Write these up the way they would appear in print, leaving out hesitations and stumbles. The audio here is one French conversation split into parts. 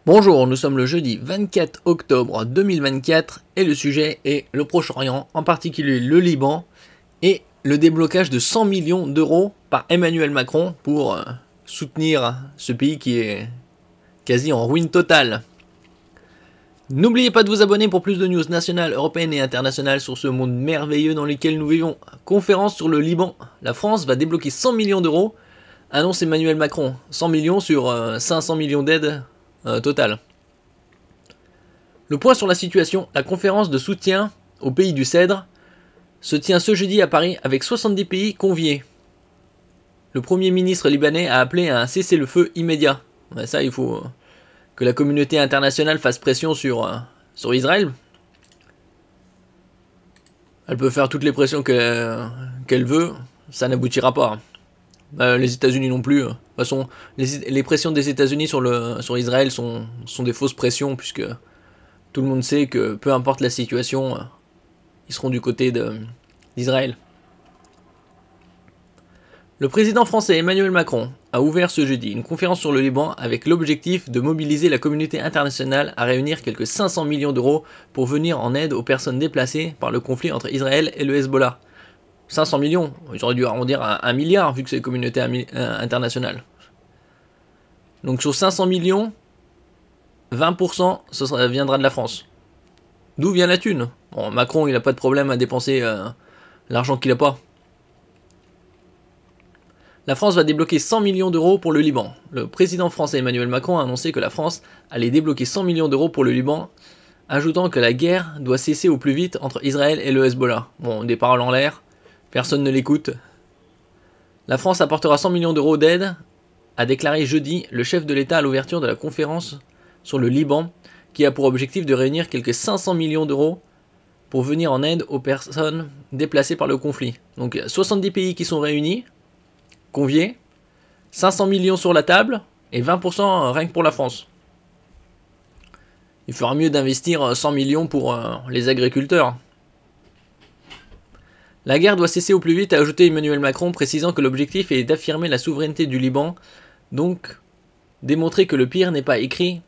Bonjour, nous sommes le jeudi 24 octobre 2024 et le sujet est le Proche-Orient, en particulier le Liban et le déblocage de 100 millions d'euros par Emmanuel Macron pour soutenir ce pays qui est quasi en ruine totale. N'oubliez pas de vous abonner pour plus de news nationales, européennes et internationales sur ce monde merveilleux dans lequel nous vivons. Conférence sur le Liban. La France va débloquer 100 millions d'euros, annonce Emmanuel Macron. 100 millions sur 500 millions d'aides totales. Le point sur la situation, la conférence de soutien aux pays du Cèdre se tient ce jeudi à Paris avec 70 pays conviés. Le Premier ministre libanais a appelé à un cessez-le-feu immédiat. Ça, il faut que la communauté internationale fasse pression sur Israël. Elle peut faire toutes les pressions qu'elle veut, ça n'aboutira pas. Les États-Unis non plus. De toute façon, les pressions des États-Unis sur Israël sont des fausses pressions, puisque tout le monde sait que peu importe la situation, ils seront du côté d'Israël. Le président français Emmanuel Macron a ouvert ce jeudi une conférence sur le Liban avec l'objectif de mobiliser la communauté internationale à réunir quelques 500 millions d'euros pour venir en aide aux personnes déplacées par le conflit entre Israël et le Hezbollah. 500 millions, ils auraient dû arrondir à 1 milliard vu que c'est la communauté internationale. Donc sur 500 millions, 20% ça viendra de la France. D'où vient la thune? Bon, Macron il n'a pas de problème à dépenser l'argent qu'il n'a pas. La France va débloquer 100 millions d'euros pour le Liban. Le président français Emmanuel Macron a annoncé que la France allait débloquer 100 millions d'euros pour le Liban, ajoutant que la guerre doit cesser au plus vite entre Israël et le Hezbollah. Bon, des paroles en l'air, personne ne l'écoute. La France apportera 100 millions d'euros d'aide, a déclaré jeudi le chef de l'État à l'ouverture de la conférence sur le Liban, qui a pour objectif de réunir quelques 500 millions d'euros pour venir en aide aux personnes déplacées par le conflit. Donc 70 pays qui sont réunis, conviés, 500 millions sur la table et 20% rien que pour la France. Il fera mieux d'investir 100 millions pour les agriculteurs. La guerre doit cesser au plus vite, a ajouté Emmanuel Macron, précisant que l'objectif est d'affirmer la souveraineté du Liban, donc démontrer que le pire n'est pas écrit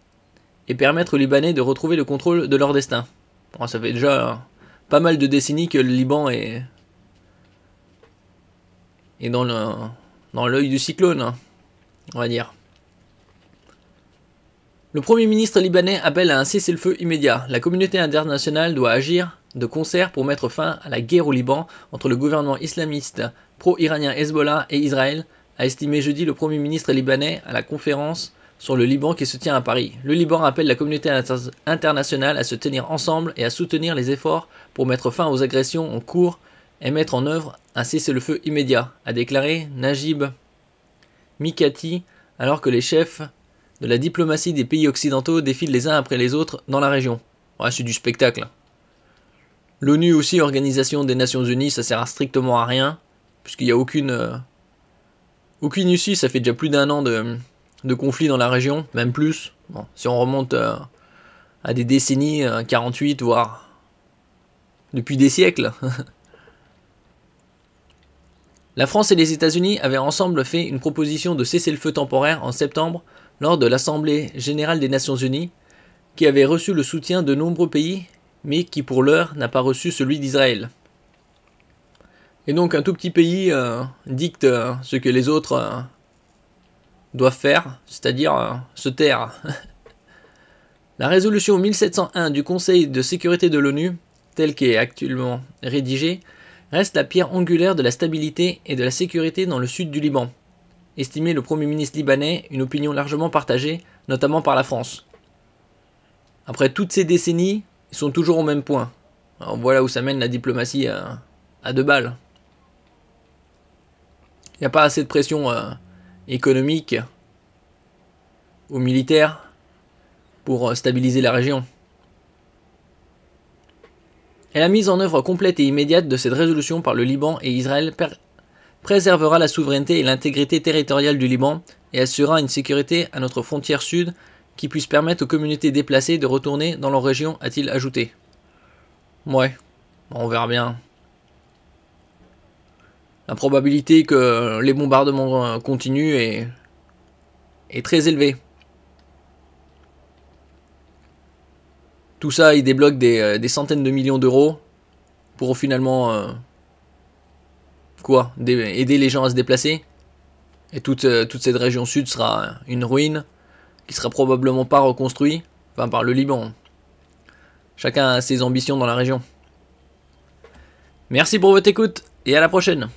et permettre aux Libanais de retrouver le contrôle de leur destin. Bon, ça fait déjà pas mal de décennies que le Liban est dans l'œil du cyclone, on va dire. Le Premier ministre libanais appelle à un cessez-le-feu immédiat. La communauté internationale doit agir de concert pour mettre fin à la guerre au Liban entre le gouvernement islamiste pro-iranien Hezbollah et Israël, a estimé jeudi le Premier ministre libanais à la conférence sur le Liban qui se tient à Paris. Le Liban appelle la communauté internationale à se tenir ensemble et à soutenir les efforts pour mettre fin aux agressions en cours et mettre en œuvre un cessez-le-feu immédiat, a déclaré Najib Mikati, alors que les chefs de la diplomatie des pays occidentaux défilent les uns après les autres dans la région. Ouais, c'est du spectacle. L'ONU aussi, Organisation des Nations Unies, ça sert strictement à rien, puisqu'il n'y a aucune issue, ça fait déjà plus d'1 an de conflit dans la région, même plus. Bon, si on remonte à des décennies, 48, voire depuis des siècles. La France et les États-Unis avaient ensemble fait une proposition de cessez-le-feu temporaire en septembre lors de l'Assemblée générale des Nations Unies, qui avait reçu le soutien de nombreux pays, mais qui pour l'heure n'a pas reçu celui d'Israël. Et donc un tout petit pays dicte ce que les autres doivent faire, c'est-à-dire se taire. La résolution 1701 du Conseil de sécurité de l'ONU, telle qu'elle est actuellement rédigée, reste la pierre angulaire de la stabilité et de la sécurité dans le sud du Liban, estimait le Premier ministre libanais, une opinion largement partagée, notamment par la France. Après toutes ces décennies, ils sont toujours au même point. Alors voilà où ça mène la diplomatie à 2 balles. Il n'y a pas assez de pression économique ou militaire pour stabiliser la région. Et la mise en œuvre complète et immédiate de cette résolution par le Liban et Israël préservera la souveraineté et l'intégrité territoriale du Liban et assurera une sécurité à notre frontière sud qui puisse permettre aux communautés déplacées de retourner dans leur région, a-t-il ajouté. Ouais, on verra bien. La probabilité que les bombardements continuent est très élevée. Tout ça, ils débloquent des centaines de millions d'euros pour finalement aider les gens à se déplacer. Et toute cette région sud sera une ruine qui sera probablement pas reconstruite, enfin par le Liban. Chacun a ses ambitions dans la région. Merci pour votre écoute et à la prochaine.